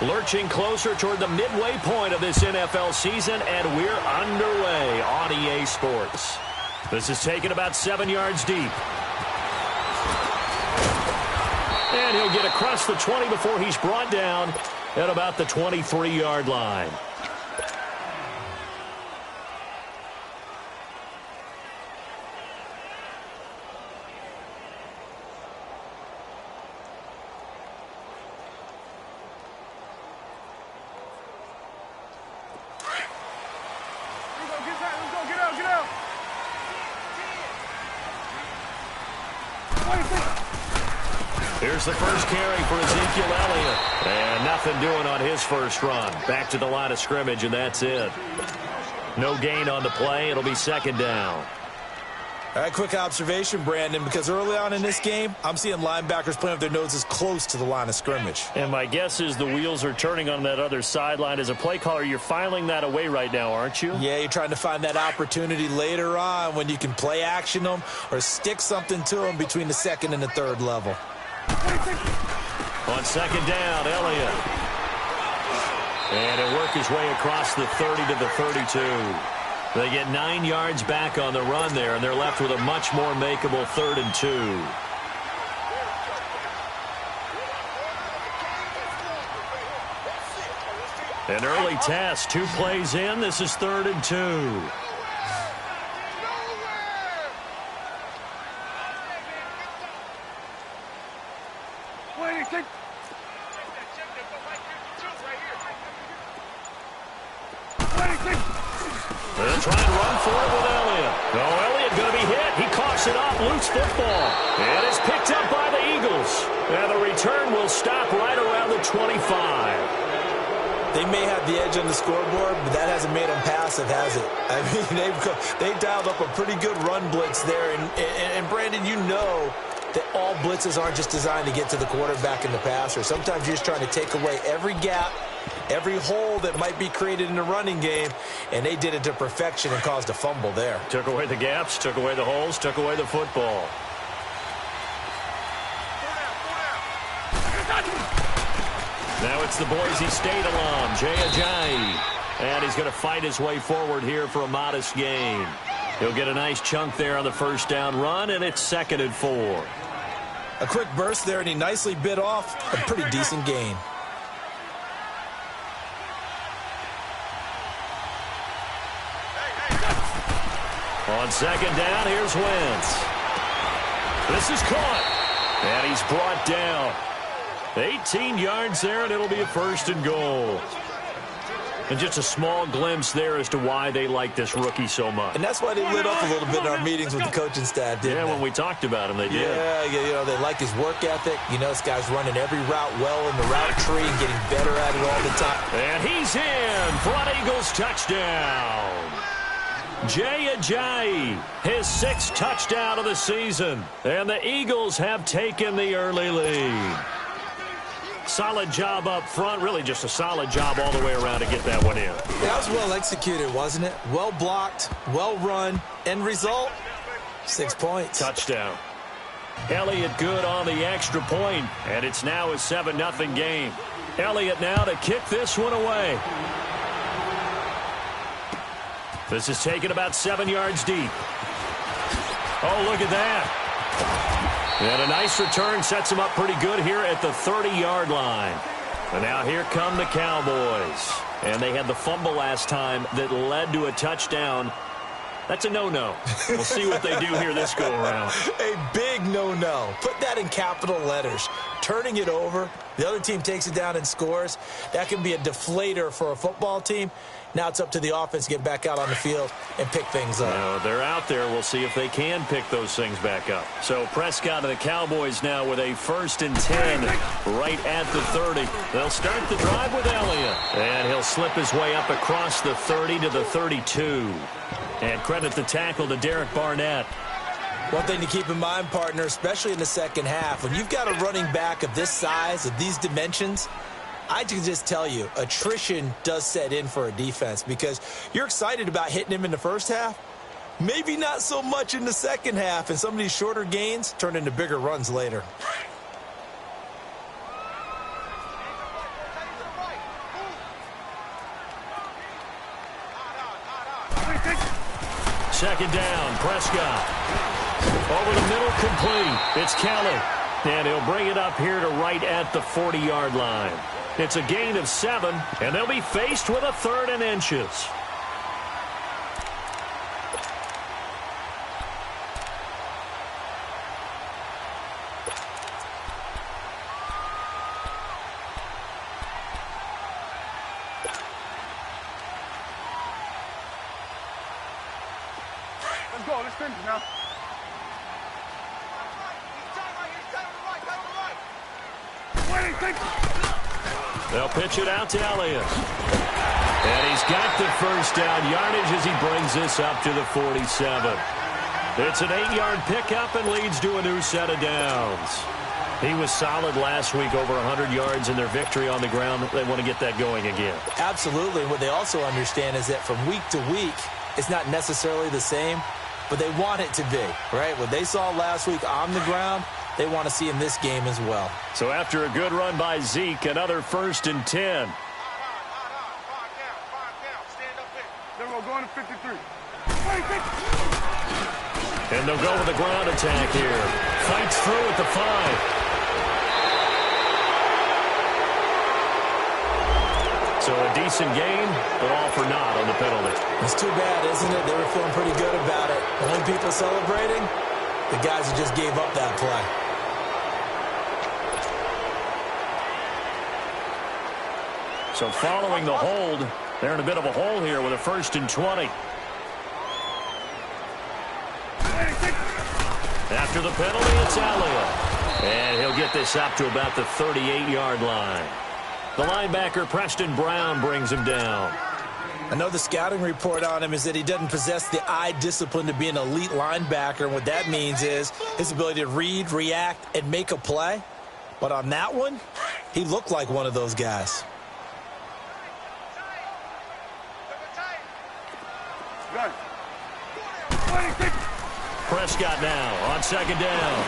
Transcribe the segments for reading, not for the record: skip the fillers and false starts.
Lurching closer toward the midway point of this NFL season, and we're underway on EA Sports. This is taken about 7 yards deep. And he'll get across the 20 before he's brought down at about the 23-yard line. Here's the first carry for Ezekiel Elliott. And nothing doing on his first run. Back to the line of scrimmage, and that's it. No gain on the play. It'll be second down. All right, quick observation, Brandon, because early on in this game, I'm seeing linebackers playing with their noses close to the line of scrimmage. And my guess is the wheels are turning on that other sideline. As a play caller, you're filing that away right now, aren't you? Yeah, you're trying to find that opportunity later on when you can play action them or stick something to them between the second and the third level. On second down, Elliott. And he'll work his way across the 30 to the 32. They get 9 yards back on the run there, and they're left with a much more makeable 3rd and 2. An early test, 2 plays in. This is 3rd and 2. They'll try and run for it with Elliott. Oh, Elliott going to be hit. He coughs it off. Loose football. And it's picked up by the Eagles. And the return will stop right around the 25. They may have the edge on the scoreboard, but that hasn't made them passive, has it? I mean, they've dialed up a pretty good run blitz there. And Brandon, you know that all blitzes aren't just designed to get to the quarterback and the passer. Sometimes you're just trying to take away every gap, every hole that might be created in the running game, and they did it to perfection and caused a fumble there. Took away the gaps, took away the holes, took away the football. Now it's the Boise State alum, Jay Ajayi. And he's going to fight his way forward here for a modest gain. He'll get a nice chunk there on the first down run, and it's 2nd and 4. A quick burst there, and he nicely bit off a pretty decent gain. On second down, here's Wentz. This is caught, and he's brought down. 18 yards there, and it'll be a 1st and goal. And just a small glimpse there as to why they like this rookie so much. And that's why they lit up a little bit in our meetings with the coaching staff, didn't they? Yeah, when we talked about him, they did. Yeah, you know, they like his work ethic. You know, this guy's running every route well in the route tree and getting better at it all the time. And he's in for an Eagles touchdown. Jay Ajayi, his 6th touchdown of the season. And the Eagles have taken the early lead. Solid job up front. Really just a solid job all the way around to get that one in. Yeah, that was well executed, wasn't it? Well blocked, well run. End result, 6 points. Touchdown. Elliott good on the extra point, and it's now a 7-0 game. Elliott now to kick this one away. This is taken about 7 yards deep. Oh, look at that. And a nice return sets him up pretty good here at the 30-yard line. And now here come the Cowboys. And they had the fumble last time that led to a touchdown. That's a no-no. We'll see what they do here this go-around. A big no-no. Put that in capital letters. Turning it over, the other team takes it down and scores. That can be a deflator for a football team. Now it's up to the offense to get back out on the field and pick things up. They're out there. We'll see if they can pick those things back up. So Prescott and the Cowboys now with a 1st and 10 right at the 30. They'll start the drive with Elliott. And he'll slip his way up across the 30 to the 32. And credit the tackle to Derek Barnett. One thing to keep in mind, partner, especially in the second half, when you've got a running back of this size, of these dimensions, I can just tell you, attrition does set in for a defense because you're excited about hitting him in the first half. Maybe not so much in the second half, and some of these shorter gains turn into bigger runs later. Second down, Prescott. Over the middle, complete. It's Kelly. And he'll bring it up here to right at the 40-yard line. It's a gain of 7, and they'll be faced with a 3rd and inches. Let's go. Let's finish now. They'll pitch it out to Elliott. And he's got the first down yardage as he brings this up to the 47. It's an 8-yard pickup and leads to a new set of downs. He was solid last week, over 100 yards in their victory on the ground. They want to get that going again. Absolutely. What they also understand is that from week to week, it's not necessarily the same, but they want it to be, right? What they saw last week on the ground, they want to see in this game as well. So after a good run by Zeke, another 1st and 10. Then we'll go into 53. And they'll go with a ground attack here. Fights through at the 5. So a decent game, but all for naught on the penalty. It's too bad, isn't it? They were feeling pretty good about it. The only people celebrating, the guys who just gave up that play. So following the hold, they're in a bit of a hole here with a 1st and 20. After the penalty, it's Elliott. And he'll get this up to about the 38-yard line. The linebacker, Preston Brown, brings him down. I know the scouting report on him is that he doesn't possess the eye discipline to be an elite linebacker. And what that means is his ability to read, react, and make a play. But on that one, he looked like one of those guys. Prescott now on 2nd down.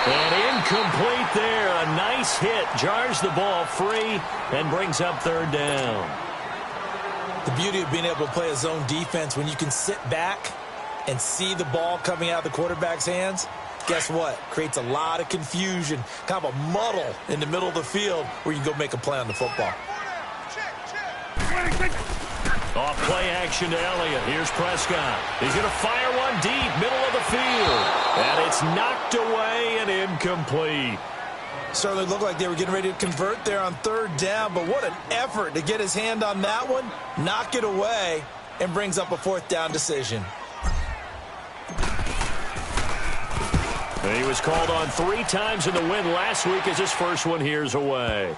And incomplete there. A nice hit. Jars the ball free and brings up 3rd down. The beauty of being able to play a zone defense, when you can sit back and see the ball coming out of the quarterback's hands, guess what? Creates a lot of confusion, kind of a muddle in the middle of the field where you can go make a play on the football. Off play action to Elliott. Here's Prescott. He's going to fire one deep, middle of the field. And it's knocked away and incomplete. Certainly looked like they were getting ready to convert there on 3rd down, but what an effort to get his hand on that one, knock it away, and brings up a 4th down decision. And he was called on 3 times in the win last week as his first one here's away.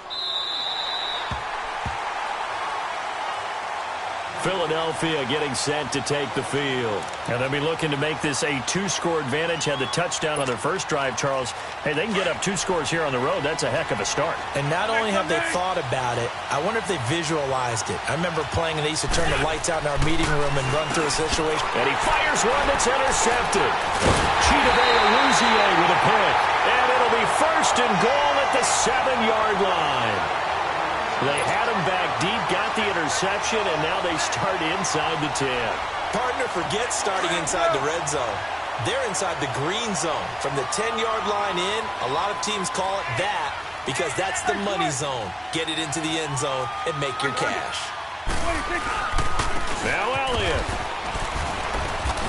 Philadelphia getting set to take the field. And they'll be looking to make this a 2-score advantage. Had the touchdown on their first drive, Charles. Hey, they can get up 2 scores here on the road. That's a heck of a start. And not only have they thought about it, I wonder if they visualized it. I remember playing and they used to turn the lights out in our meeting room and run through a situation. And he fires one that's intercepted. Chidobe Awuzie with a pick. And it'll be 1st and goal at the 7-yard line. They had him back deep, got the interception, and now they start inside the 10. Partner, forget starting inside the red zone. They're inside the green zone. From the 10-yard line in, a lot of teams call it that because that's the money zone. Get it into the end zone and make your cash. Now Elliott.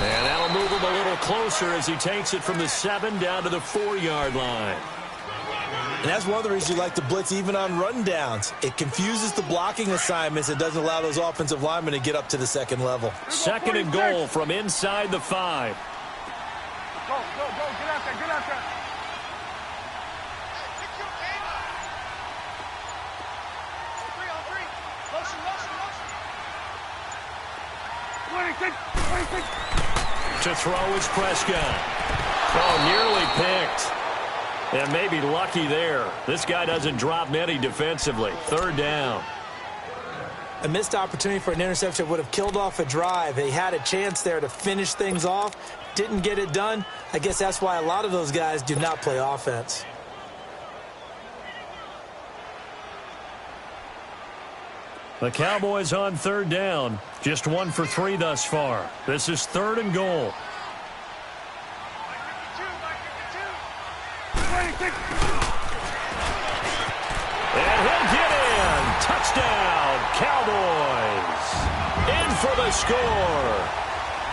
And that'll move him a little closer as he takes it from the 7 down to the 4-yard line. And that's one of the reasons you like to blitz even on rundowns. It confuses the blocking assignments. It doesn't allow those offensive linemen to get up to the 2nd level. 2nd and goal from inside the 5. Go. Get out there. To throw is Prescott. Oh, nearly picked. And maybe lucky there. This guy doesn't drop many defensively. 3rd down. A missed opportunity for an interception would have killed off a drive. They had a chance there to finish things off. Didn't get it done. I guess that's why a lot of those guys do not play offense. The Cowboys on third down. Just 1 for 3 thus far. This is 3rd and goal. And he'll get in. Touchdown, Cowboys. In for the score.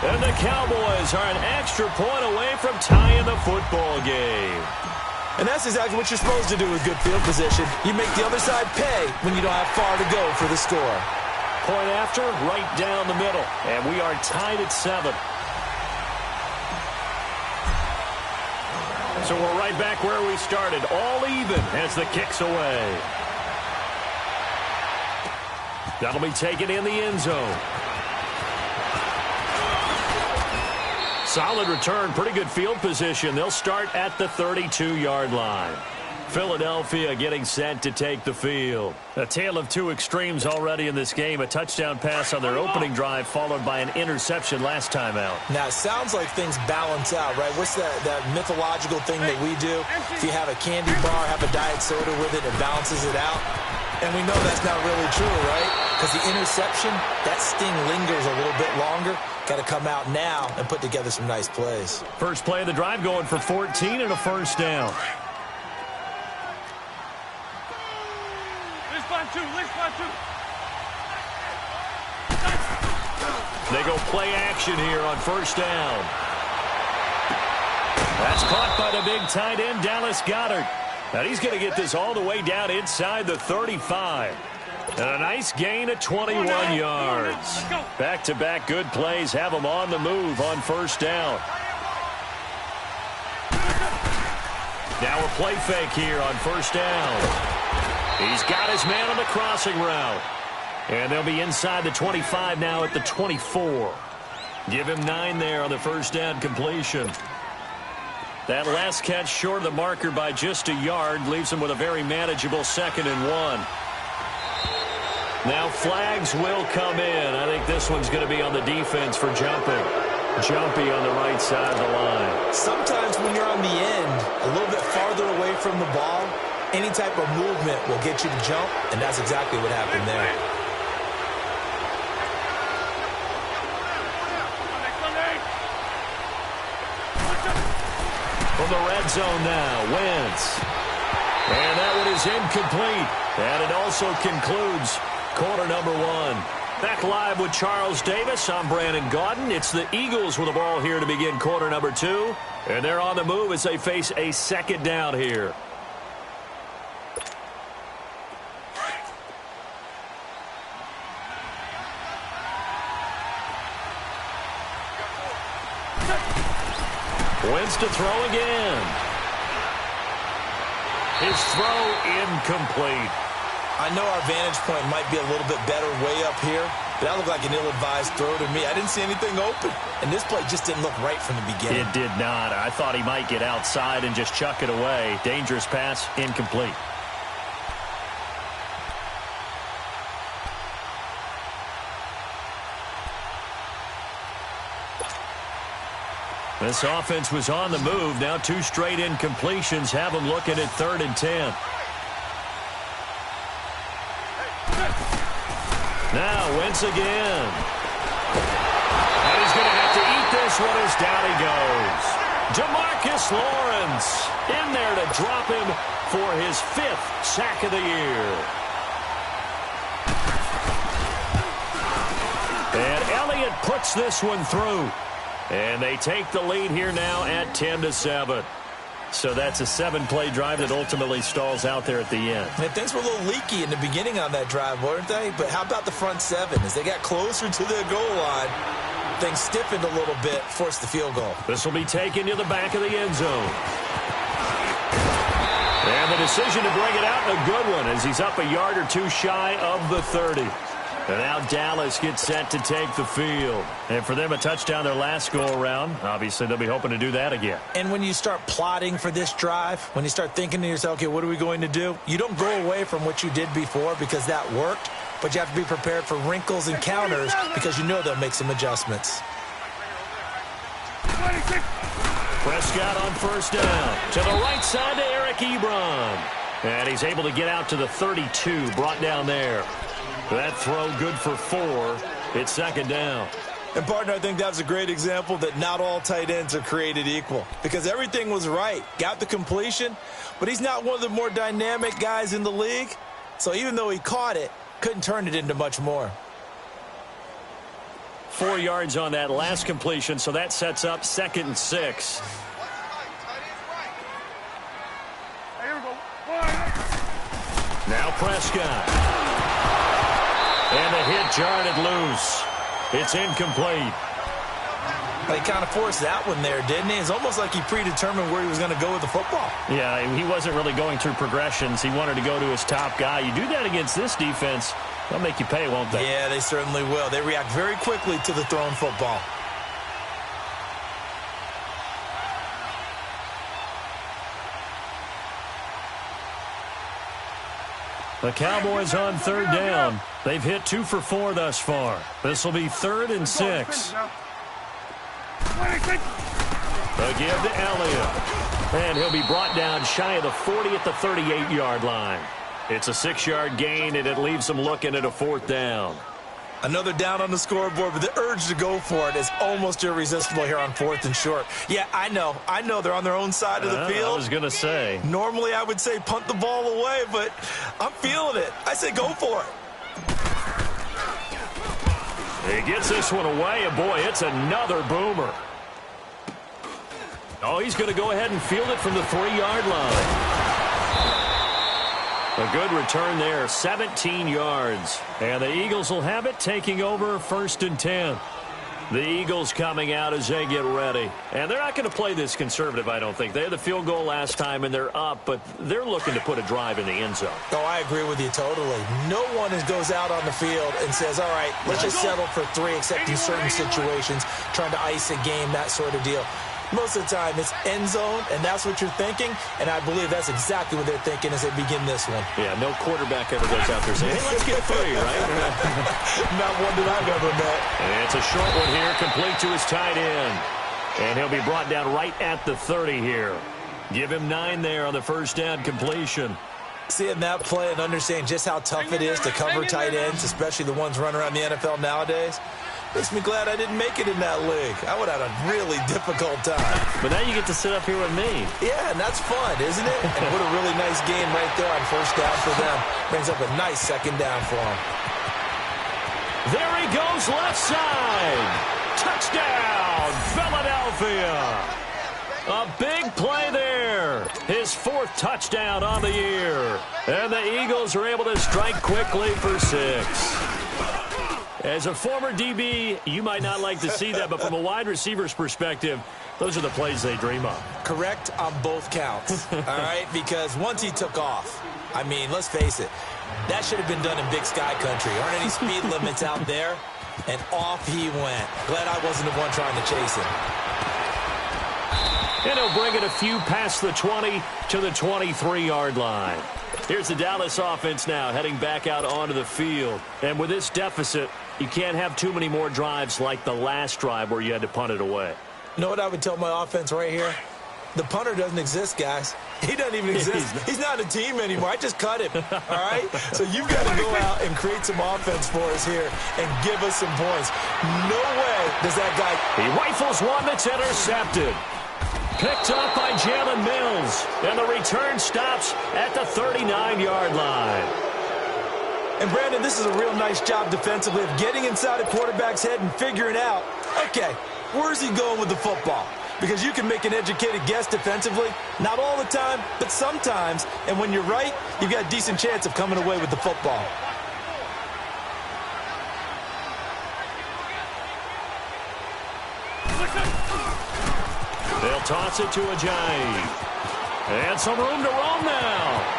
And the Cowboys are an extra point away from tying the football game. And that's exactly what you're supposed to do with good field position. You make the other side pay when you don't have far to go for the score. Point after, right down the middle. And we are tied at 7. So we're right back where we started. All even as the kick's away. That'll be taken in the end zone. Solid return, pretty good field position. They'll start at the 32-yard line. Philadelphia getting set to take the field. A tale of two extremes already in this game. A touchdown pass on their opening drive followed by an interception last time out. Now, it sounds like things balance out, right? What's that mythological thing that we do? If you have a candy bar, have a diet soda with it, it balances it out. And we know that's not really true, right? Because the interception, that sting lingers a little bit longer. Got to come out now and put together some nice plays. First play of the drive going for 14 and a first down. They go play action here on first down. That's caught by the big tight end, Dallas Goedert. And he's going to get this all the way down inside the 35. And a nice gain of 21 yards. Back-to-back good plays have him on the move on first down. Now a play fake here on first down. He's got his man on the crossing route. And they'll be inside the 25 now at the 24. Give him 9 there on the first down completion. That last catch short of the marker by just a yard leaves him with a very manageable 2nd and 1. Now flags will come in. I think this one's going to be on the defense for jumping. Jumpy on the right side of the line. Sometimes when you're on the end, a little bit farther away from the ball, any type of movement will get you to jump, and that's exactly what happened there. From the red zone now, Wentz. And that one is incomplete. And it also concludes quarter number 1. Back live with Charles Davis. I'm Brandon Gaudin. It's the Eagles with the ball here to begin quarter number 2. And they're on the move as they face a 2nd down here. Wentz to throw again. His throw incomplete. I know our vantage point might be a little bit better way up here, but that looked like an ill-advised throw to me. I didn't see anything open, and this play just didn't look right from the beginning. It did not. I thought he might get outside and just chuck it away. Dangerous pass, incomplete. This offense was on the move. Now 2 straight incompletions have them looking at 3rd and 10. Now Wentz again. And he's going to have to eat this one as down he goes. DeMarcus Lawrence in there to drop him for his 5th sack of the year. And Elliott puts this one through. And they take the lead here now at 10-7. So that's a 7-play drive that ultimately stalls out there at the end. And things were a little leaky in the beginning on that drive, weren't they? But how about the front 7? As they got closer to the goal line, things stiffened a little bit, forced the field goal. This will be taken to the back of the end zone. And the decision to bring it out, a good one, as he's up a yard or 2 shy of the 30. And now Dallas gets set to take the field. And for them, a touchdown their last go-around. Obviously, they'll be hoping to do that again. And when you start plotting for this drive, when you start thinking to yourself, okay, what are we going to do? You don't go away from what you did before because that worked, but you have to be prepared for wrinkles and counters because you know they'll make some adjustments. Prescott on first down. To the right side to Eric Ebron. And he's able to get out to the 32, brought down there. That throw good for 4. It's second down. And, partner, I think that's a great example that not all tight ends are created equal because everything was right. Got the completion, but he's not one of the more dynamic guys in the league. So even though he caught it, couldn't turn it into much more. 4 yards on that last completion, so that sets up 2nd and 6. Now Prescott. And the hit jarred it loose. It's incomplete. He kind of forced that one there, didn't he? It's almost like he predetermined where he was going to go with the football. Yeah, he wasn't really going through progressions. He wanted to go to his top guy. You do that against this defense, they'll make you pay, won't they? Yeah, they certainly will. They react very quickly to the thrown football. The Cowboys on 3rd down. They've hit 2 for 4 thus far. This will be 3rd and 6. The give to Elliott. And he'll be brought down shy of the 40 at the 38-yard line. It's a 6-yard gain, and it leaves them looking at a 4th down. Another down on the scoreboard, but the urge to go for it is almost irresistible here on 4th and short. Yeah, I know they're on their own side of the field. I was going to say. Normally I would say punt the ball away, but I'm feeling it. I say go for it. He gets this one away, and boy, it's another boomer. Oh, he's going to go ahead and field it from the 3-yard line. A good return there, 17 yards. And the Eagles will have it, taking over 1st and 10. The Eagles coming out as they get ready. And they're not going to play this conservative, I don't think. They had the field goal last time, and they're up, but they're looking to put a drive in the end zone. Oh, I agree with you totally. No one goes out on the field and says, all right, let's just settle for 3, except in certain situations, trying to ice a game, that sort of deal. Most of the time, it's end zone, and that's what you're thinking, and I believe that's exactly what they're thinking as they begin this one. Yeah, no quarterback ever goes out there saying, hey, let's get 3, right? Not one that I've ever met. And it's a short one here, complete to his tight end. And he'll be brought down right at the 30 here. Give him 9 there on the 1st down completion. Seeing that play and understanding just how tough it is to cover tight ends, especially the ones running around the NFL nowadays, makes me glad I didn't make it in that league. I would have had a really difficult time. But now you get to sit up here with me. Yeah, and that's fun, isn't it? And what a really nice game right there on 1st down for them. Brings up a nice 2nd down for them. There he goes, left side. Touchdown, Philadelphia. A big play there. His 4th touchdown on the year. And the Eagles are able to strike quickly for 6. As a former DB, you might not like to see that, but from a wide receiver's perspective, those are the plays they dream of. Correct on both counts, all right? Because once he took off, I mean, let's face it, that should have been done in Big Sky Country. Aren't any speed limits out there? And off he went. Glad I wasn't the one trying to chase him. And he'll bring it a few past the 20 to the 23-yard line. Here's the Dallas offense now heading back out onto the field. And with this deficit, you can't have too many more drives like the last drive where you had to punt it away. You know what I would tell my offense right here? The punter doesn't exist, guys. He doesn't even exist. He's not a team anymore. I just cut him, all right? So you've got to go out and create some offense for us here and give us some points. No way does that guy... He rifles one that's intercepted. Picked up by Jalen Mills. And the return stops at the 39-yard line. And, Brandon, this is a real nice job defensively of getting inside a quarterback's head and figuring out, okay, where's he going with the football? Because you can make an educated guess defensively. Not all the time, but sometimes. And when you're right, you've got a decent chance of coming away with the football. They'll toss it to Ajayi. And some room to roam now.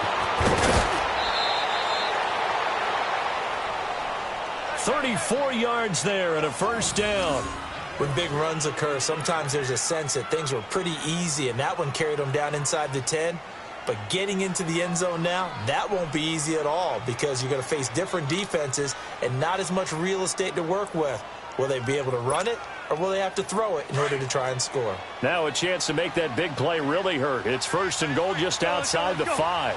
34 yards there and a 1st down. When big runs occur, sometimes there's a sense that things were pretty easy, and that one carried them down inside the 10. But getting into the end zone now, that won't be easy at all because you're going to face different defenses and not as much real estate to work with. Will they be able to run it, or will they have to throw it in order to try and score? Now a chance to make that big play really hurt. It's 1st and goal just outside the 5.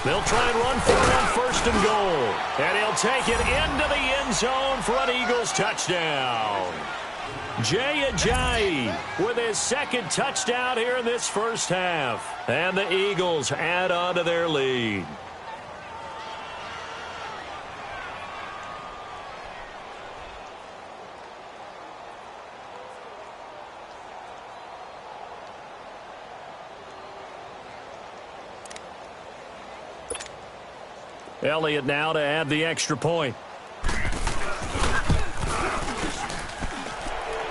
They'll try and run for it on 1st and goal. And he'll take it into the end zone for an Eagles touchdown. Jay Ajayi with his 2nd touchdown here in this first half. And the Eagles add on to their lead. Elliott now to add the extra point.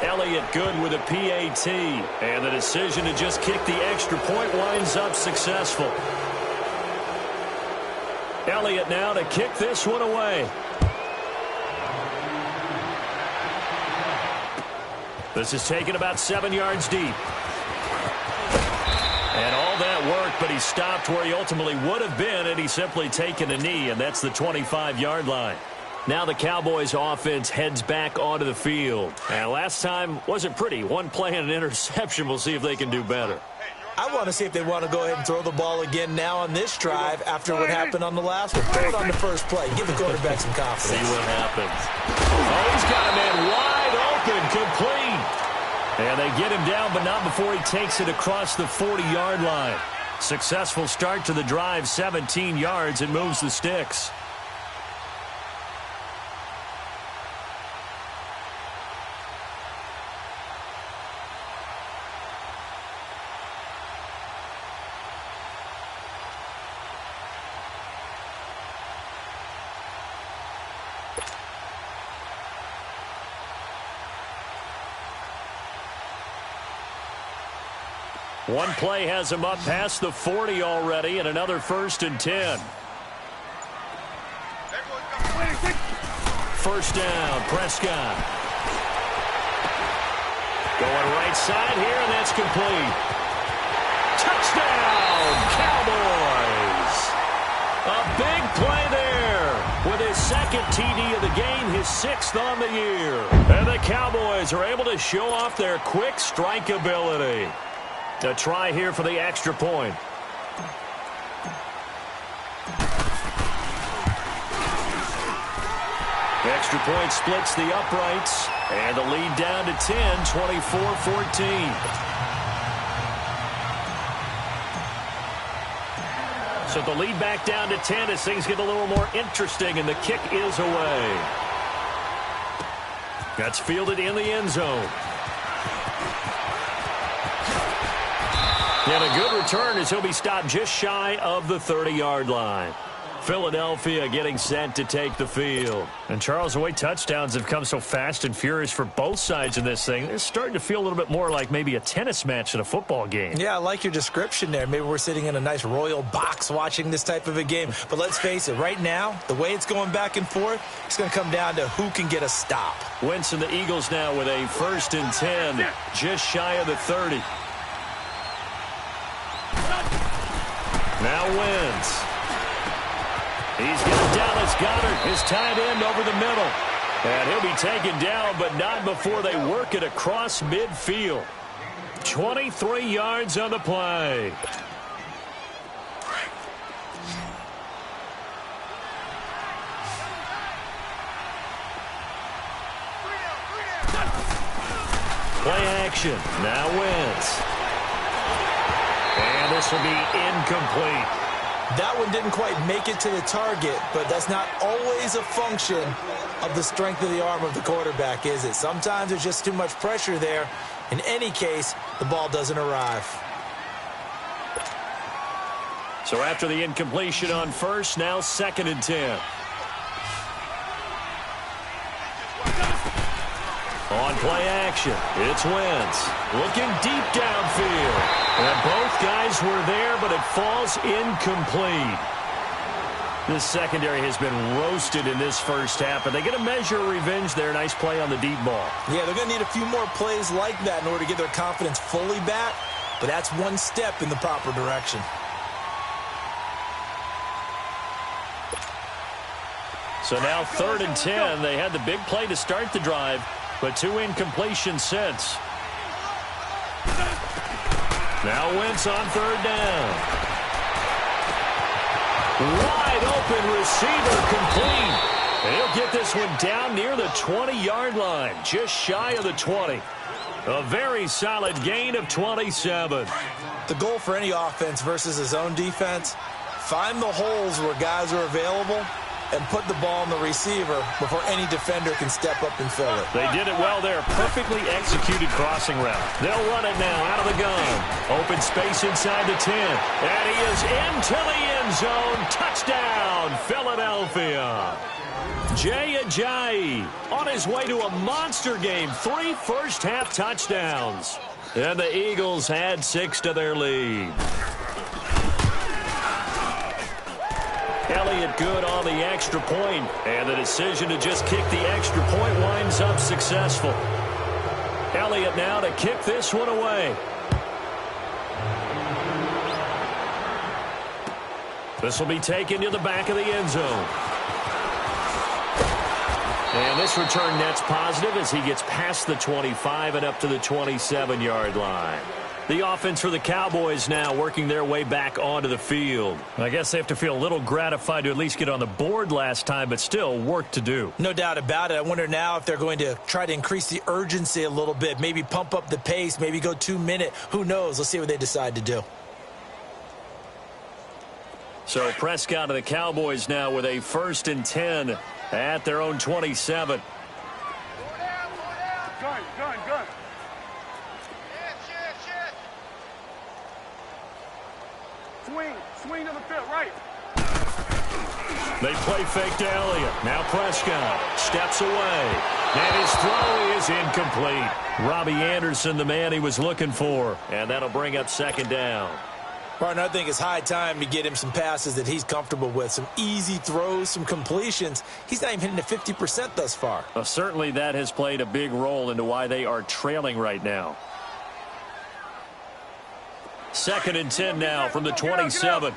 Elliott good with a PAT. And the decision to just kick the extra point winds up successful. Elliott now to kick this one away. This is taken about 7 yards deep. And all that worked, but he stopped where he ultimately would have been had he simply taken a knee, and that's the 25-yard line. Now the Cowboys offense heads back onto the field. And last time wasn't pretty. One play and an interception. We'll see if they can do better. I want to see if they want to go ahead and throw the ball again now on this drive after what happened on the last one. Throw it on the first play. Give the quarterback some confidence. See what happens. Oh, he's got a man wide open, complete. And they get him down, but not before he takes it across the 40-yard line. Successful start to the drive, 17 yards, and moves the sticks. One play has him up past the 40 already, and another 1st and 10. First down, Prescott. Going right side here, and that's complete. Touchdown, Cowboys! A big play there with his 2nd TD of the game, his 6th on the year. And the Cowboys are able to show off their quick strike ability. A try here for the extra point. The extra point splits the uprights, and the lead down to 10, 24-14. So the lead back down to 10 as things get a little more interesting, and the kick is away. That's fielded in the end zone. And a good return as he'll be stopped just shy of the 30-yard line. Philadelphia getting set to take the field. And Charles, the way touchdowns have come so fast and furious for both sides in this thing, it's starting to feel a little bit more like maybe a tennis match in a football game. Yeah, I like your description there. Maybe we're sitting in a nice royal box watching this type of a game. But let's face it, right now, the way it's going back and forth, it's going to come down to who can get a stop. Wentz and the Eagles now with a 1st and 10, just shy of the 30. Now Wentz. He's got Dallas Goedert, his tight end, over the middle. And he'll be taken down, but not before they work it across midfield. 23 yards on the play. Play action. Now Wentz. And this will be incomplete. That one didn't quite make it to the target, but that's not always a function of the strength of the arm of the quarterback, is it? Sometimes there's just too much pressure there. In any case, the ball doesn't arrive. So after the incompletion on 1st, now 2nd and 10. On play action, it's Wentz. Looking deep downfield. And both guys were there, but it falls incomplete. This secondary has been roasted in this first half, but they get a measure of revenge there. Nice play on the deep ball. Yeah, they're going to need a few more plays like that in order to get their confidence fully back, but that's one step in the proper direction. So now 3rd and 10. They had the big play to start the drive, but 2 incompletions since. Now Wentz on 3rd down. Wide open receiver complete. And he'll get this one down near the 20-yard line, just shy of the 20. A very solid gain of 27. The goal for any offense versus a zone defense, find the holes where guys are available and put the ball on the receiver before any defender can step up and fill it. They did it well there. Perfectly executed crossing route. They'll run it now out of the gun. Open space inside the 10. And he is into the end zone. Touchdown, Philadelphia. Jay Ajayi on his way to a monster game. 3 first-half touchdowns. And the Eagles add 6 to their lead. Elliott good on the extra point, and the decision to just kick the extra point winds up successful. Elliott now to kick this one away. This will be taken to the back of the end zone. And this return net's positive as he gets past the 25 and up to the 27-yard line. The offense for the Cowboys now working their way back onto the field. I guess they have to feel a little gratified to at least get on the board last time, but still work to do. No doubt about it. I wonder now if they're going to try to increase the urgency a little bit, maybe pump up the pace, maybe go 2-minute. Who knows? Let's see what they decide to do. So Prescott and the Cowboys now with a 1st and 10 at their own 27. Gun. Swing to the field, right. They play fake to Elliott. Now Prescott steps away. And his throw is incomplete. Robbie Anderson, the man he was looking for. And that'll bring up 2nd down. Partner, I think it's high time to get him some passes that he's comfortable with. Some easy throws, some completions. He's not even hitting the 50% thus far. Well, certainly that has played a big role into why they are trailing right now. 2nd and 10 now from the 27.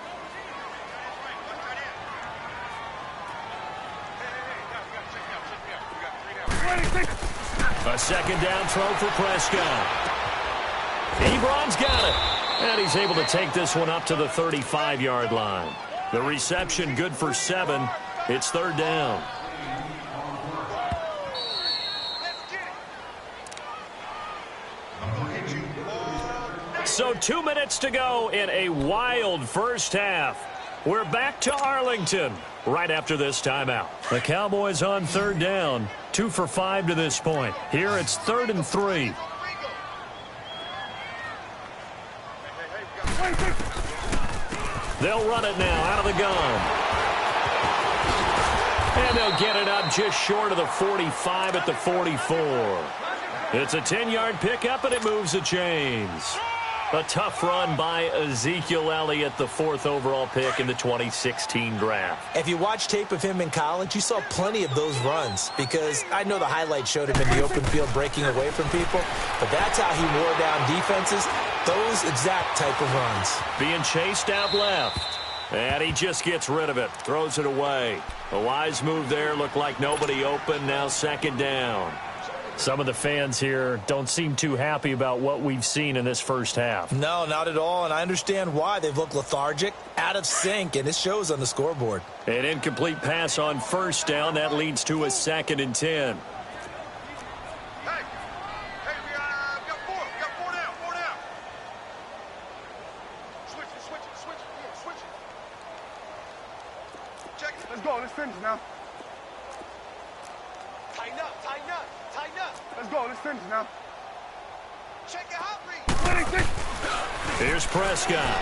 A 2nd down throw for Prescott. Ebron's got it. And he's able to take this one up to the 35-yard line. The reception good for 7. It's 3rd down. So 2 minutes to go in a wild first half. We're back to Arlington right after this timeout. The Cowboys on 3rd down. 2 for 5 to this point. Here it's 3rd and 3. They'll run it now out of the gun. And they'll get it up just short of the 45 at the 44. It's a 10-yard pickup, and it moves the chains. A tough run by Ezekiel Elliott, the 4th overall pick in the 2016 draft. If you watch tape of him in college, you saw plenty of those runs because I know the highlights showed him in the open field breaking away from people, but that's how he wore down defenses, those exact type of runs. Being chased out left, and he just gets rid of it, throws it away. A wise move there, looked like nobody open, now 2nd down. Some of the fans here don't seem too happy about what we've seen in this first half. No, not at all, and I understand why. They've looked lethargic, out of sync, and it shows on the scoreboard. An incomplete pass on 1st down. That leads to a 2nd and 10. Hey, we got 4 down. Switch it. Check it. Let's go, let's finish now. Tighten up. Let's go, let's finish now. Check your hot read. Here's Prescott.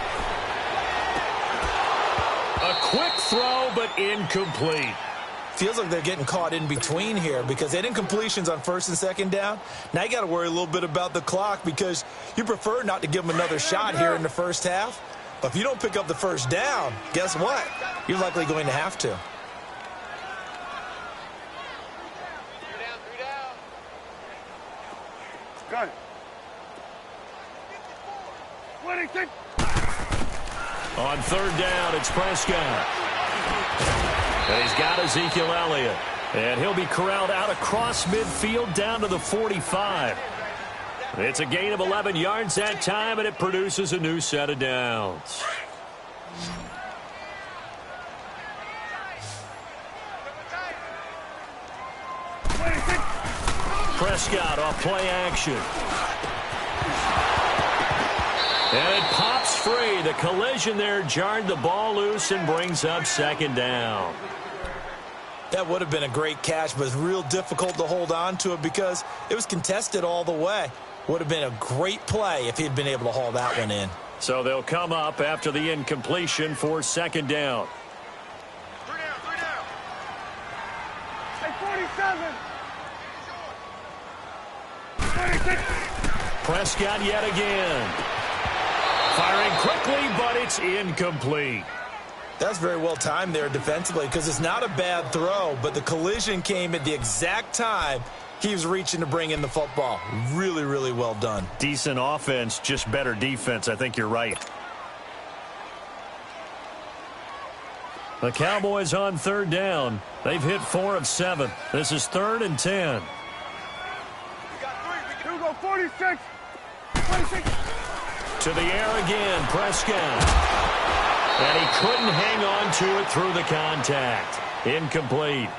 A quick throw, but incomplete. Feels like they're getting caught in between here because they had incompletions on 1st and 2nd down. Now you got to worry a little bit about the clock because you prefer not to give them another shot here in the first half. But if you don't pick up the 1st down, guess what? You're likely going to have to. Gun. On 3rd down, it's Prescott. And he's got Ezekiel Elliott. And he'll be corralled out across midfield down to the 45. It's a gain of 11 yards that time, and it produces a new set of downs. Prescott off play action. And it pops free. The collision there jarred the ball loose and brings up second down. That would have been a great catch, but it's real difficult to hold on to it because it was contested all the way. Would have been a great play if he'd been able to haul that one in. So they'll come up after the incompletion for second down. 3 down, 3 down. Hey, 47. 26. Prescott yet again. Firing quickly, but it's incomplete. That's very well timed there defensively because it's not a bad throw, but the collision came at the exact time he was reaching to bring in the football. Really, really well done. Decent offense, just better defense. I think you're right. The Cowboys on third down. They've hit 4 of 7. This is 3rd and 10. We got 3. We can go 46. 26. To the air again, Prescott. And he couldn't hang on to it through the contact. Incomplete.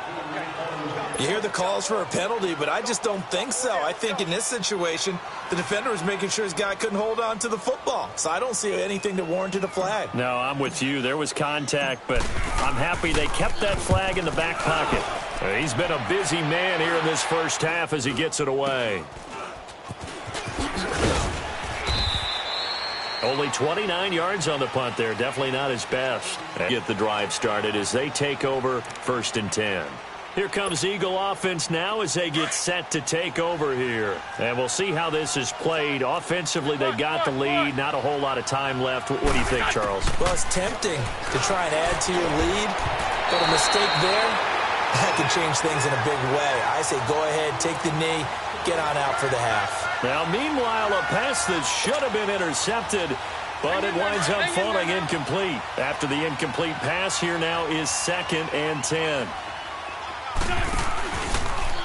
You hear the calls for a penalty, but I just don't think so. I think in this situation, the defender was making sure his guy couldn't hold on to the football. So I don't see anything that warranted a flag. No, I'm with you. There was contact, but I'm happy they kept that flag in the back pocket. He's been a busy man here in this first half as he gets it away. Only 29 yards on the punt there. Definitely not his best. Get the drive started as they take over 1st and 10. Here comes Eagle offense now as they get set to take over here. And we'll see how this is played. Offensively, they've got the lead. Not a whole lot of time left. What do you think, Charles? Well, it's tempting to try and add to your lead, but a mistake there, that could change things in a big way. I say go ahead, take the knee, get on out for the half. Now, meanwhile, a pass that should have been intercepted, but it winds up falling incomplete. After the incomplete pass, here now is 2nd and 10.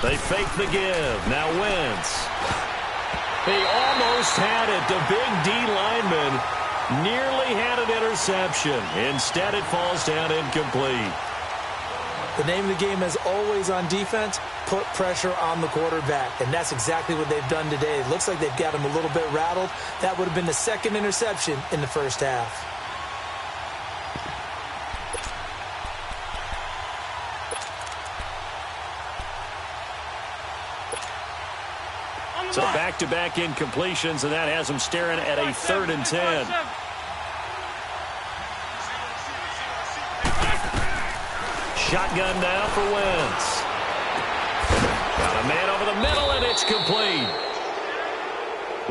They fake the give. Now Wentz. He almost had it. The big D lineman nearly had an interception. Instead, it falls down incomplete. The name of the game is always on defense, put pressure on the quarterback. And that's exactly what they've done today. It looks like they've got him a little bit rattled. That would have been the 2nd interception in the first half. So back-to-back incompletions, and that has them staring at a 3rd and 10. Shotgun now for Wentz. Got a man over the middle, and it's complete.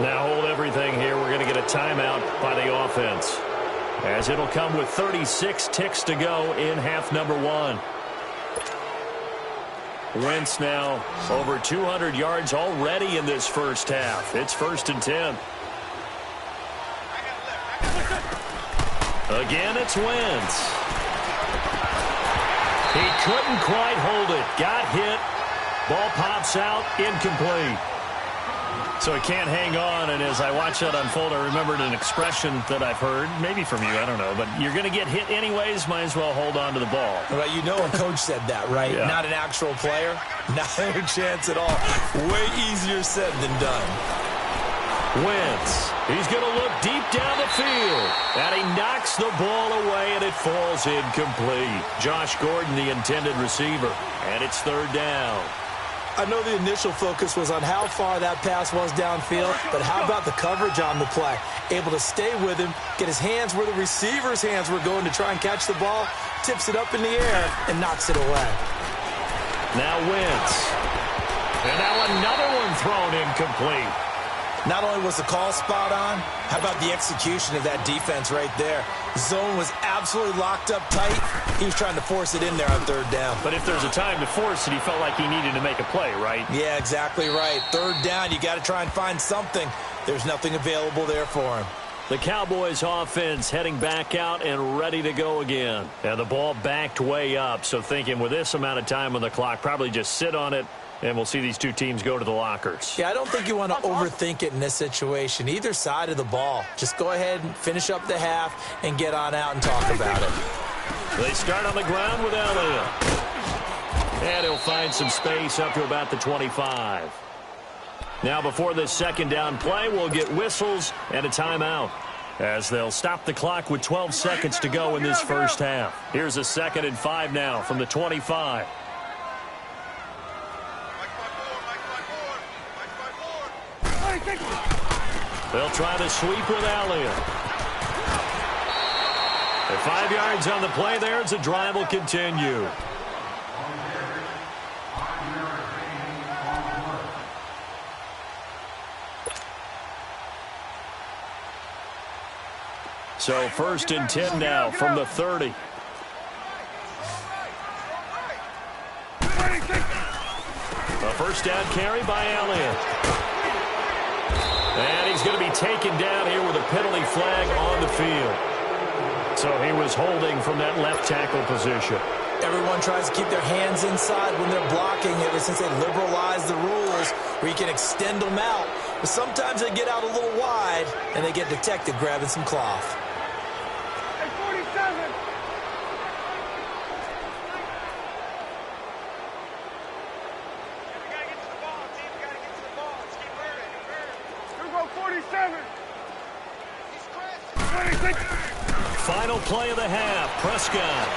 Now hold everything here. We're going to get a timeout by the offense, as it'll come with 36 ticks to go in half number 1. Wentz now over 200 yards already in this first half. It's 1st and 10. Again, it's Wentz. He couldn't quite hold it. Got hit. Ball pops out. Incomplete. So he can't hang on, and as I watch that unfold, I remembered an expression that I've heard, maybe from you, I don't know, but you're going to get hit anyways, might as well hold on to the ball. Well, you know a coach said that, right? Yeah. Not an actual player. Not a chance at all. Way easier said than done. Wentz, he's going to look deep down the field, and he knocks the ball away, and it falls incomplete. Josh Gordon, the intended receiver, and it's 3rd down. I know the initial focus was on how far that pass was downfield, but how about the coverage on the play? Able to stay with him, get his hands where the receiver's hands were going to try and catch the ball, tips it up in the air, and knocks it away. Now Wentz. And now another one thrown incomplete. Not only was the call spot on, how about the execution of that defense right there? Zone was absolutely locked up tight. He was trying to force it in there on 3rd down. But if there's a time to force it, he felt like he needed to make a play, right? Yeah, exactly right. 3rd down, you got to try and find something. There's nothing available there for him. The Cowboys offense heading back out and ready to go again. And the ball backed way up, so thinking with this amount of time on the clock, probably just sit on it, and we'll see these two teams go to the lockers. Yeah, I don't think you want to overthink it in this situation. Either side of the ball. Just go ahead and finish up the half and get on out and talk about it. They start on the ground with Elliott. And he'll find some space up to about the 25. Now before this second down play, we'll get whistles and a timeout, as they'll stop the clock with 12 seconds to go in this first half. Here's a 2nd and 5 now from the 25. They'll try the sweep with Elliott. At 5 yards on the play there, as the drive will continue. So 1st and 10 now from the 30. A first down carry by Elliott. And he's going to be taken down here with a penalty flag on the field. So he was holding from that left tackle position. Everyone tries to keep their hands inside when they're blocking, ever since they liberalized the rules where you can extend them out. But sometimes they get out a little wide, and they get detected grabbing some cloth. Final play of the half, Prescott.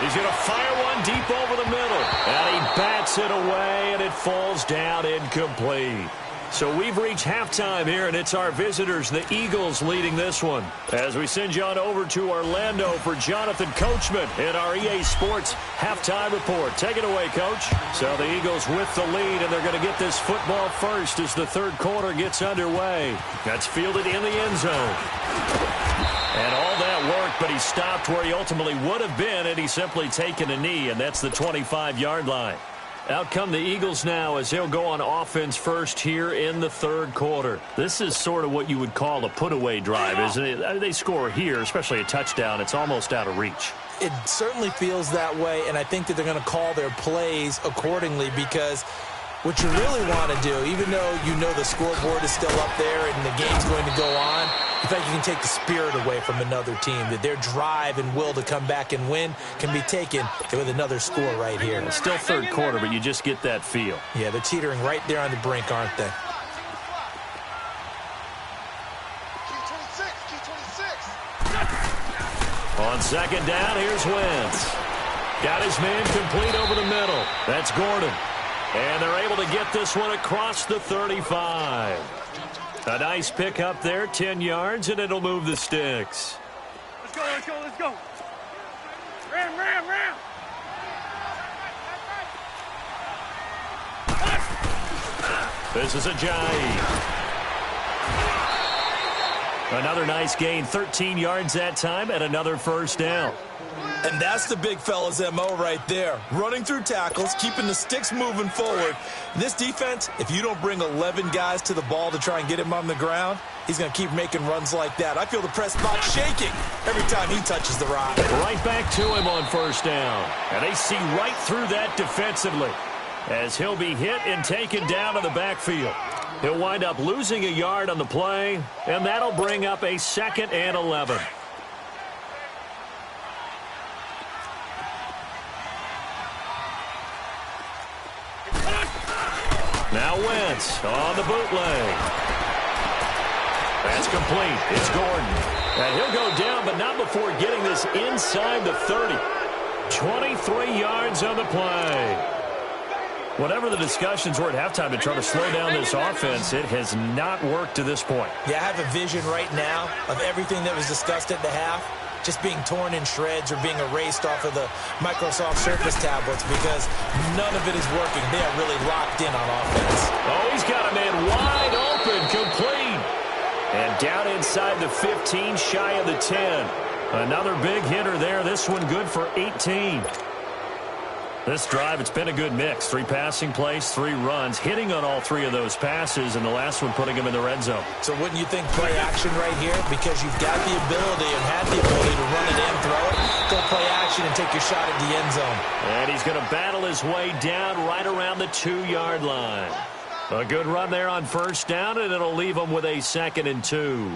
He's going to fire one deep over the middle. And he bats it away, and it falls down incomplete. So we've reached halftime here, and it's our visitors, the Eagles, leading this one. As we send you on over to Orlando for Jonathan Coachman in our EA Sports halftime report. Take it away, Coach. So the Eagles with the lead, and they're going to get this football first as the third quarter gets underway. That's fielded in the end zone. And all that worked, but he stopped where he ultimately would have been had he simply taken a knee, and that's the 25-yard line. Out come the Eagles now as they'll go on offense first here in the third quarter. This is sort of what you would call a put-away drive, isn't it? They score here, especially a touchdown. It's almost out of reach. It certainly feels that way, and I think that they're going to call their plays accordingly, because what you really want to do, even though you know the scoreboard is still up there and the game's going to go on, you think you can take the spirit away from another team, that their drive and will to come back and win can be taken with another score right here. It's still third quarter, but you just get that feel. Yeah, they're teetering right there on the brink, aren't they? On second down, here's Wentz. Got his man complete over the middle. That's Gordon. And they're able to get this one across the 35. A nice pick up there, 10 yards, and it'll move the sticks. Let's go, let's go, let's go. Ram, ram, ram. This is Ajayi. Another nice gain, 13 yards that time, and another first down. And that's the big fella's MO right there. Running through tackles, keeping the sticks moving forward. This defense, if you don't bring 11 guys to the ball to try and get him on the ground, he's going to keep making runs like that. I feel the press box shaking every time he touches the rock. Right back to him on first down. And they see right through that defensively as he'll be hit and taken down to the backfield. He'll wind up losing a yard on the play, and that'll bring up a 2nd and 11. Now Wentz on the bootleg. That's complete. It's Gordon. And he'll go down, but not before getting this inside the 30. 23 yards on the play. Whatever the discussions were at halftime to try to slow down this offense, it has not worked to this point. Yeah, I have a vision right now of everything that was discussed at the half just being torn in shreds or being erased off of the Microsoft Surface tablets, because none of it is working. They are really locked in on offense. Oh, he's got a man wide open, complete. And down inside the 15, shy of the 10. Another big hitter there. This one good for 18. This drive, it's been a good mix. 3 passing plays, 3 runs, hitting on all 3 of those passes, and the last one putting him in the red zone. So wouldn't you think play action right here? Because you've got the ability and had the ability to run it in, throw it, go play action and take your shot at the end zone. And he's going to battle his way down right around the 2-yard line. A good run there on first down, and it'll leave him with a 2nd and 2.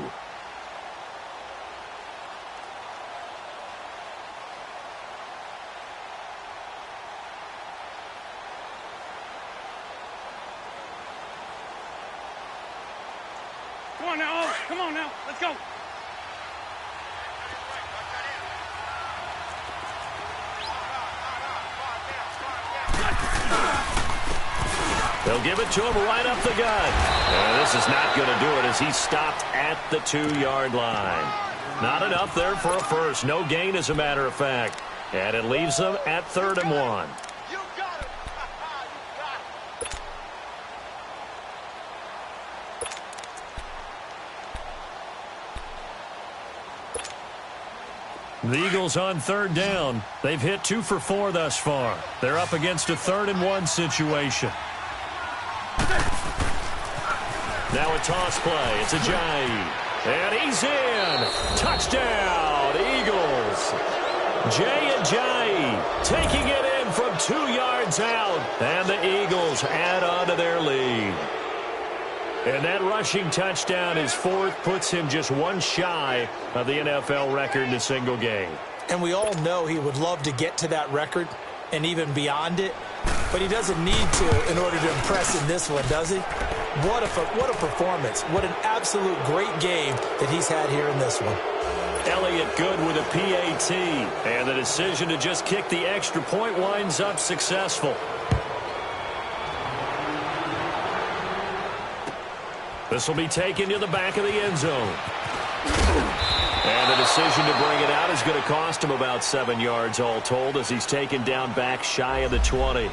on now. Oh, come on now. Let's go. They'll give it to him right up the gut. And this is not going to do it as he's stopped at the 2-yard line. Not enough there for a first. No gain, as a matter of fact. And it leaves them at 3rd and 1. You got it. The Eagles on 3rd down. They've hit 2 for 4 thus far. They're up against a 3rd and 1 situation. Now a toss play. It's Ajayi. And he's in. Touchdown, Eagles. Jay Ajayi taking it in from 2 yards out. And the Eagles add on to their lead. And that rushing touchdown, his 4th, puts him just 1 shy of the NFL record in a single game. And we all know he would love to get to that record and even beyond it. But he doesn't need to in order to impress in this one, does he? What a performance. What an absolute great game that he's had here in this one. Elliott good with a PAT. And the decision to just kick the extra point winds up successful. This will be taken to the back of the end zone. And the decision to bring it out is going to cost him about 7 yards all told as he's taken down back shy of the 20.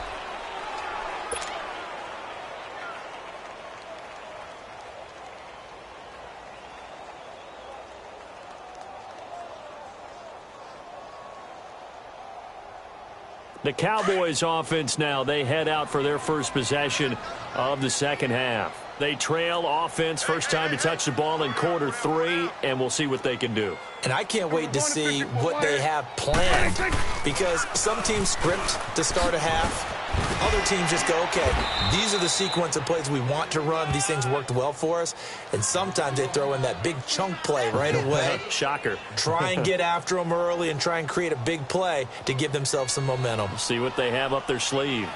The Cowboys offense now, they head out for their first possession of the second half. They trail offense, first time to touch the ball in quarter 3, and we'll see what they can do. And I can't wait to see what they have planned, because some teams script to start a half. Other teams just go, okay, these are the sequence of plays we want to run. These things worked well for us. And sometimes they throw in that big chunk play right away. Shocker. Try and get after them early and try and create a big play to give themselves some momentum. See what they have up their sleeve.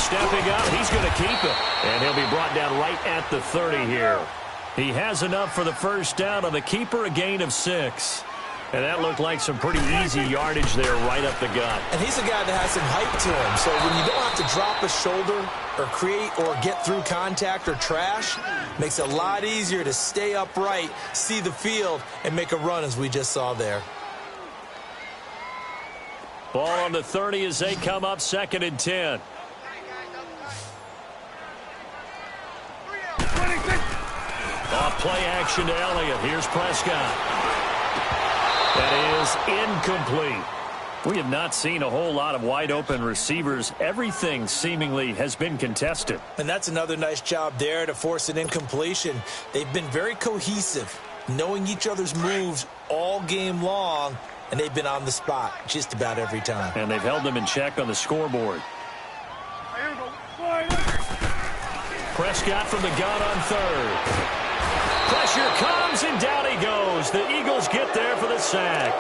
Stepping up, he's going to keep it. And he'll be brought down right at the 30 here. He has enough for the first down on the keeper, a gain of 6. And that looked like some pretty easy yardage there right up the gut. And he's a guy that has some height to him. So when you don't have to drop a shoulder or create or get through contact or trash, makes it a lot easier to stay upright, see the field, and make a run as we just saw there. Ball on the 30 as they come up 2nd and 10. Off play action to Elliott. Here's Prescott. That is incomplete. We have not seen a whole lot of wide open receivers. Everything seemingly has been contested. And that's another nice job there to force an incompletion. They've been very cohesive, knowing each other's moves all game long, and they've been on the spot just about every time. And they've held them in check on the scoreboard. Prescott from the gun on 3rd. Pressure comes, and down he goes. The Eagles get there for the sack.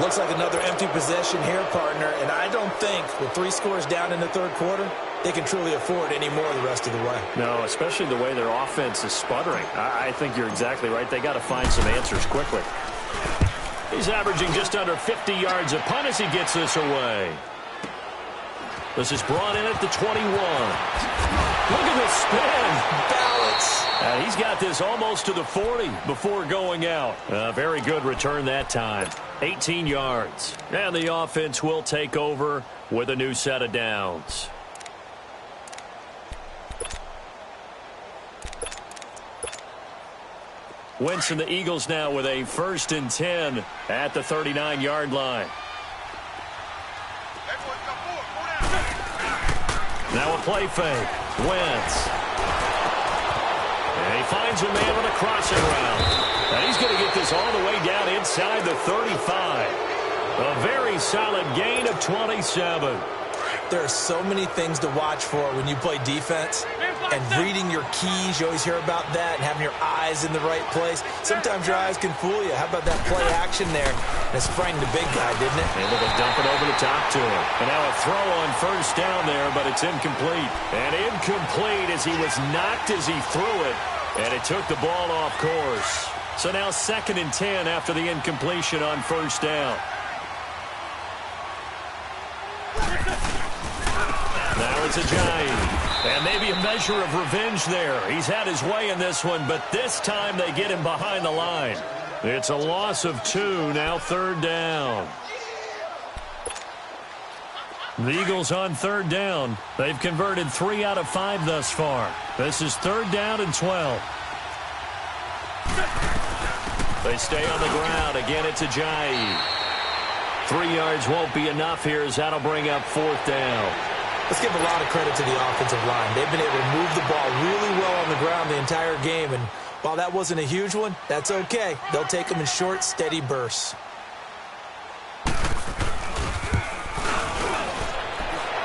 Looks like another empty possession here, partner, and I don't think with 3 scores down in the 3rd quarter, they can truly afford any more the rest of the way. No, especially the way their offense is sputtering. I think you're exactly right. They got to find some answers quickly. He's averaging just under 50 yards a punt as he gets this away. This is brought in at the 21. Look at the spin. Balance. He's got this almost to the 40 before going out. Very good return that time. 18 yards. And the offense will take over with a new set of downs. Wentz and the Eagles now with a 1st and 10 at the 39-yard line. Now a play fake. Wentz. And he finds a man on a crossing route. And he's going to get this all the way down inside the 35. A very solid gain of 27. There are so many things to watch for when you play defense. And reading your keys, you always hear about that, and having your eyes in the right place. Sometimes your eyes can fool you. How about that play action there? And it sprang the big guy, didn't it? Able to dump it over the top to him. And now a throw on first down there, but it's incomplete. And incomplete as he was knocked as he threw it. And it took the ball off course. So now 2nd and 10 after the incompletion on first down. Now it's Ajayi. And maybe a measure of revenge there. He's had his way in this one, but this time they get him behind the line. It's a loss of 2, now 3rd down. The Eagles on 3rd down. They've converted 3 out of 5 thus far. This is 3rd down and 12. They stay on the ground. Again, it's Ajayi. 3 yards won't be enough here as that'll bring up 4th down. Let's give a lot of credit to the offensive line. They've been able to move the ball really well on the ground the entire game. And while that wasn't a huge one, that's okay. They'll take them in short, steady bursts.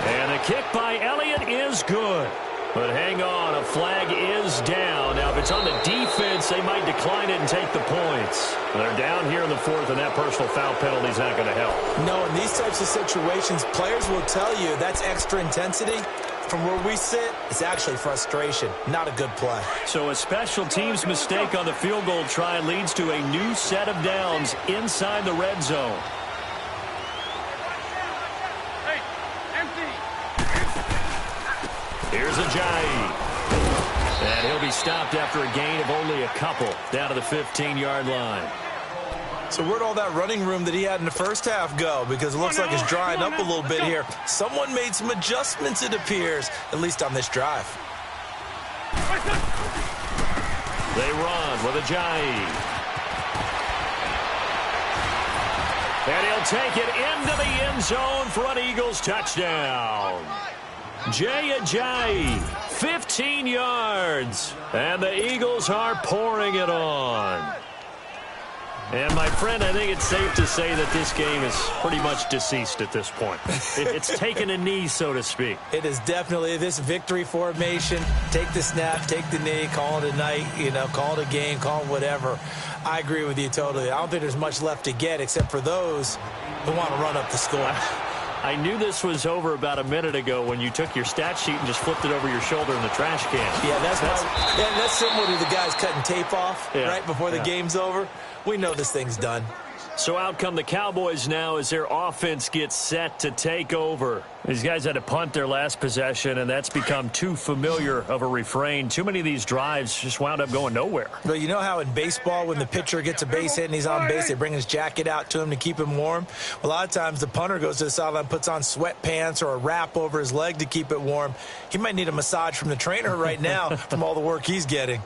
And the kick by Elliott is good. But hang on, a flag is down. Now, if it's on the defense, they might decline it and take the points. They're down here in the 4th, and that personal foul penalty is not going to help. No, in these types of situations, players will tell you that's extra intensity. From where we sit, it's actually frustration. Not a good play. So a special teams mistake on the field goal try leads to a new set of downs inside the red zone. Here's Ajayi. And he'll be stopped after a gain of only a couple down to the 15-yard line. So where'd all that running room that he had in the first half go? Because it looks like it's drying up a little bit here. Someone made some adjustments, it appears, at least on this drive. They run with Ajayi. And he'll take it into the end zone for an Eagles touchdown. Jay Ajayi, 15 yards, and the Eagles are pouring it on. And, my friend, I think it's safe to say that this game is pretty much deceased at this point. It's taken a knee, so to speak. It is definitely this victory formation. Take the snap, take the knee, call it a night, call it a game, call it whatever. I agree with you totally. I don't think there's much left to get except for those who want to run up the score. I knew this was over about a minute ago when you took your stat sheet and just flipped it over your shoulder in the trash can. Yeah, that's similar to the guys cutting tape off right before the game's over. We know this thing's done. So out come the Cowboys now as their offense gets set to take over. These guys had to punt their last possession, and that's become too familiar of a refrain. Too many of these drives just wound up going nowhere. But you know how in baseball when the pitcher gets a base hit and he's on base, they bring his jacket out to him to keep him warm? A lot of times the punter goes to the sideline, puts on sweatpants or a wrap over his leg to keep it warm. He might need a massage from the trainer right now from all the work he's getting.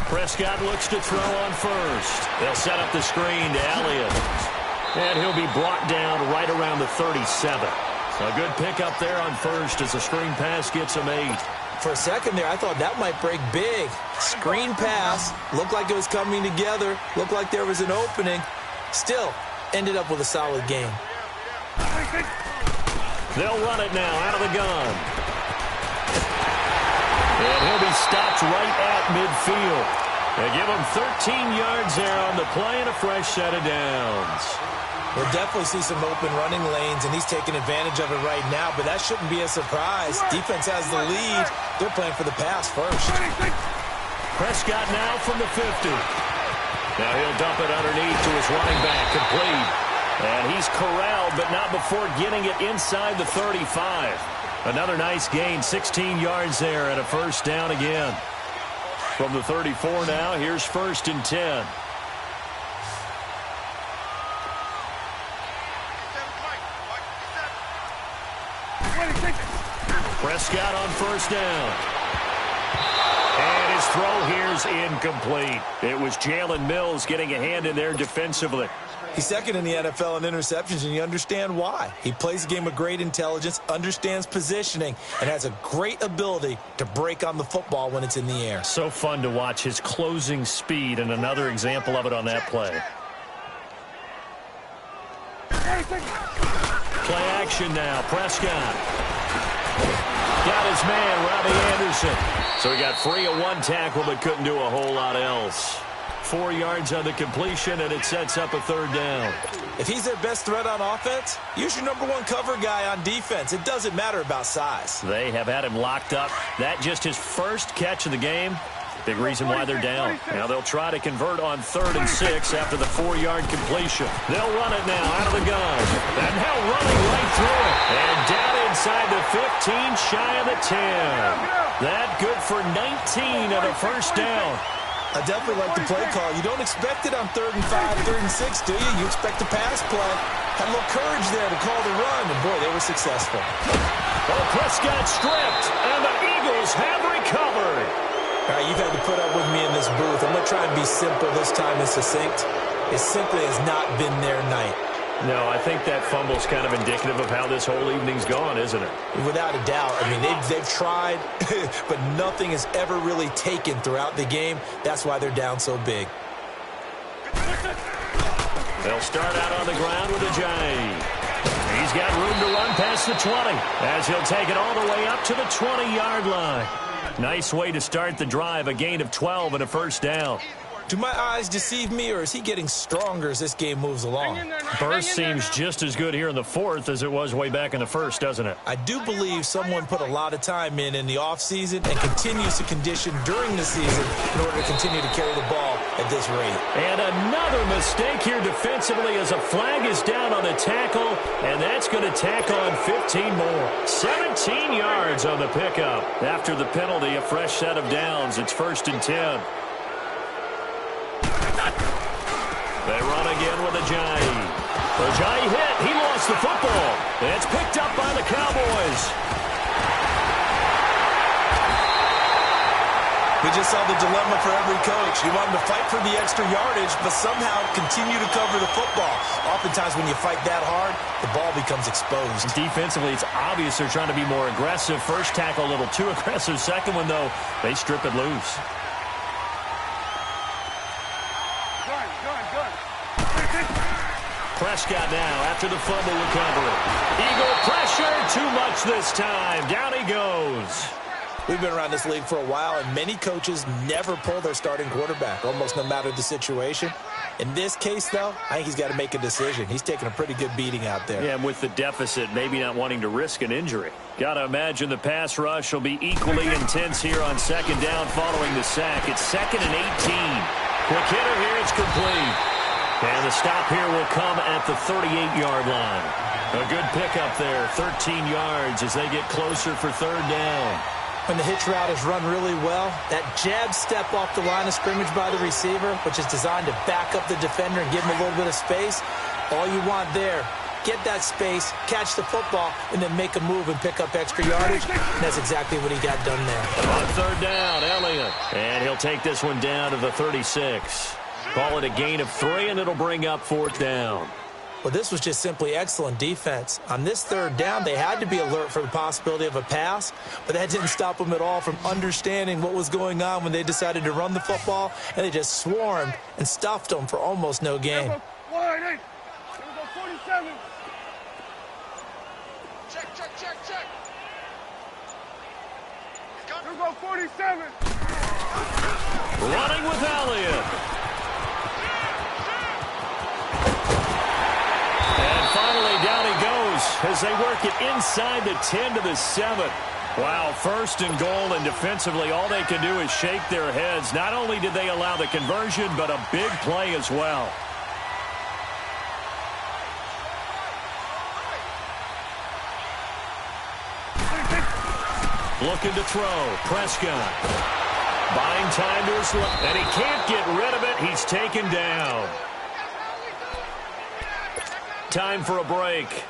Prescott looks to throw on first. They'll set up the screen to Elliott. And he'll be brought down right around the 37. A good pickup there on first as the screen pass gets him 8. For a second there, I thought that might break big. Screen pass. Looked like it was coming together. Looked like there was an opening. Still, ended up with a solid game. They'll run it now out of the gun. And he'll be stopped right at midfield. They give him 13 yards there on the play and a fresh set of downs. We'll definitely see some open running lanes, and he's taking advantage of it right now, but that shouldn't be a surprise. Defense has the lead. They're playing for the pass first. Prescott now from the 50. Now he'll dump it underneath to his running back, complete. And he's corralled, but not before getting it inside the 35. Another nice gain, 16 yards there and a first down again. From the 34 now, here's 1st and 10. Prescott on first down. And his throw here's incomplete. It was Jalen Mills getting a hand in there defensively. He's second in the NFL in interceptions, and you understand why. He plays a game with great intelligence, understands positioning, and has a great ability to break on the football when it's in the air. So fun to watch his closing speed, and another example of it on that play. Play action now. Prescott. Got his man, Robbie Anderson. So he got free of one tackle, but couldn't do a whole lot else. 4 yards on the completion, and it sets up a third down. If he's their best threat on offense, use your #1 cover guy on defense. It doesn't matter about size. They have had him locked up. That just his first catch of the game. Big reason why they're down. Now they'll try to convert on 3rd and 6 after the 4-yard completion. They'll run it now out of the gun. And now running right through it. And down inside the 15, shy of the 10. That good for 19 and a first down. I definitely like the play call. You don't expect it on 3rd and 5, 3rd and 6, do you? You expect a pass play. Had a little courage there to call the run, and boy, they were successful. Well, Prescott stripped, and the Eagles have recovered. All right, you've had to put up with me in this booth. I'm going to try and be simple this time and succinct. It simply has not been their night. No, I think that fumble's kind of indicative of how this whole evening's gone, isn't it? Without a doubt. I mean, they've tried, but nothing has ever really taken throughout the game. That's why they're down so big. They'll start out on the ground with Ajayi. He's got room to run past the 20 as he'll take it all the way up to the 20-yard line. Nice way to start the drive, a gain of 12 and a first down. Do my eyes deceive me, or is he getting stronger as this game moves along? Burst seems just as good here in the 4th as it was way back in the 1st, doesn't it? I do believe someone put a lot of time in the offseason and continues to condition during the season in order to continue to carry the ball at this rate. And another mistake here defensively as a flag is down on the tackle, and that's going to tack on 15 more. 17 yards on the pickup. After the penalty, a fresh set of downs. It's 1st and 10. They run again with Ajayi. Ajayi hit. He lost the football. It's picked up by the Cowboys. We just saw the dilemma for every coach. You want them to fight for the extra yardage, but somehow continue to cover the football. Oftentimes when you fight that hard, the ball becomes exposed. Defensively, it's obvious they're trying to be more aggressive. First tackle a little too aggressive. Second one, though, they strip it loose. Prescott now after the fumble recovery. Eagle pressure, too much this time. Down he goes. We've been around this league for a while, and many coaches never pull their starting quarterback, almost no matter the situation. In this case, though, I think he's got to make a decision. He's taking a pretty good beating out there. Yeah, and with the deficit, maybe not wanting to risk an injury. Got to imagine the pass rush will be equally intense here on 2nd down following the sack. It's 2nd and 18. Quick hitter here, it's complete. And the stop here will come at the 38-yard line. A good pickup there, 13 yards as they get closer for 3rd down. When the hitch route is run really well, that jab step off the line of scrimmage by the receiver, which is designed to back up the defender and give him a little bit of space, all you want there, get that space, catch the football, and then make a move and pick up extra yardage. And that's exactly what he got done there. On 3rd down, Elliott. And he'll take this one down to the 36. Call it a gain of 3, and it'll bring up 4th down. Well, this was just simply excellent defense. On this 3rd down, they had to be alert for the possibility of a pass, but that didn't stop them at all from understanding what was going on when they decided to run the football, and they just swarmed and stuffed them for almost no gain. Check. Here go 47. Running with Elliott. And finally, down he goes as they work it inside the 10 to the 7. Wow, 1st and goal, and defensively, all they can do is shake their heads. Not only did they allow the conversion, but a big play as well. Looking to throw. Prescott. Buying time to his left. And he can't get rid of it. He's taken down. Time for a break.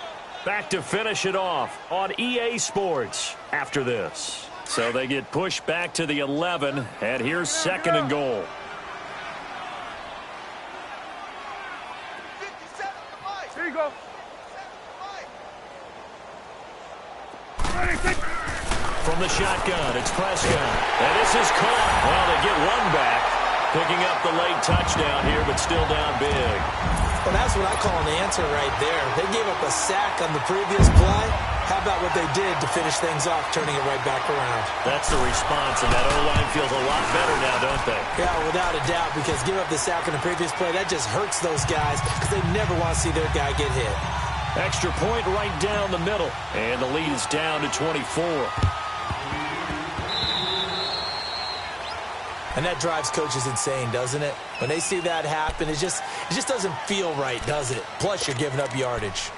Back to finish it off on EA Sports after this. So they get pushed back to the 11, and here's 2nd and goal. From the shotgun, it's Prescott. And this is caught. Well, they get one back. Picking up the late touchdown here, but still down big. Well, that's what I call an answer right there. They gave up a sack on the previous play. How about what they did to finish things off, turning it right back around? That's the response, and that O-line feels a lot better now, don't they? Yeah, without a doubt, because give up the sack on the previous play, that just hurts those guys because they never want to see their guy get hit. Extra point right down the middle, and the lead is down to 24. And that drives coaches insane, doesn't it? When they see that happen, it just doesn't feel right, does it? Plus, you're giving up yardage.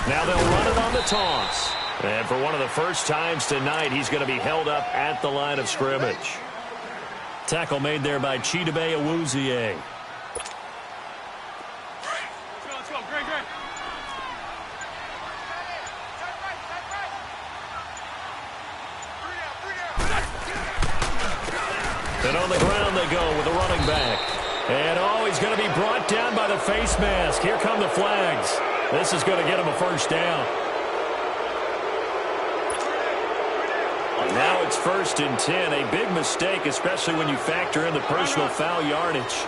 Now they'll run it on the toss. And for one of the first times tonight, he's going to be held up at the line of scrimmage. Tackle made there by Chidobe Awuzie. Let's go, Greg. And on the ground they go with a running back. And he's going to be brought down by the face mask. Here come the flags. This is going to get him a first down. Now it's 1st and 10. A big mistake, especially when you factor in the personal foul yardage.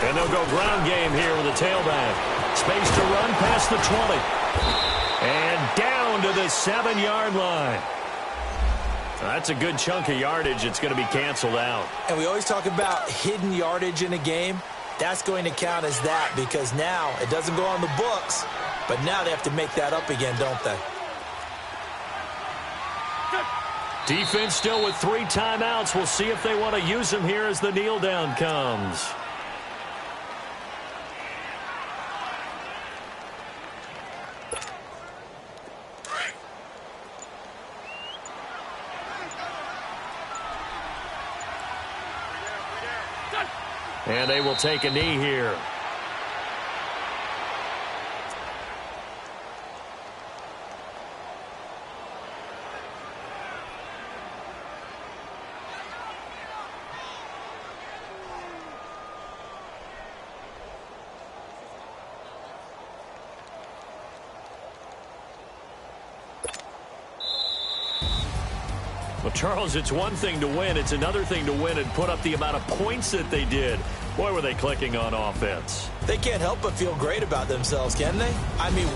And they'll go ground game here with a tailback. Space to run past the 20. And down to the 7-yard line. That's a good chunk of yardage. It's going to be canceled out. And we always talk about hidden yardage in a game. That's going to count as that because now it doesn't go on the books, but now they have to make that up again, don't they? Defense still with 3 timeouts. We'll see if they want to use them here as the kneel down comes. And they will take a knee here. Well, Charles, it's one thing to win. It's another thing to win and put up the amount of points that they did. Boy, were they clicking on offense. They can't help but feel great about themselves, can they? I mean...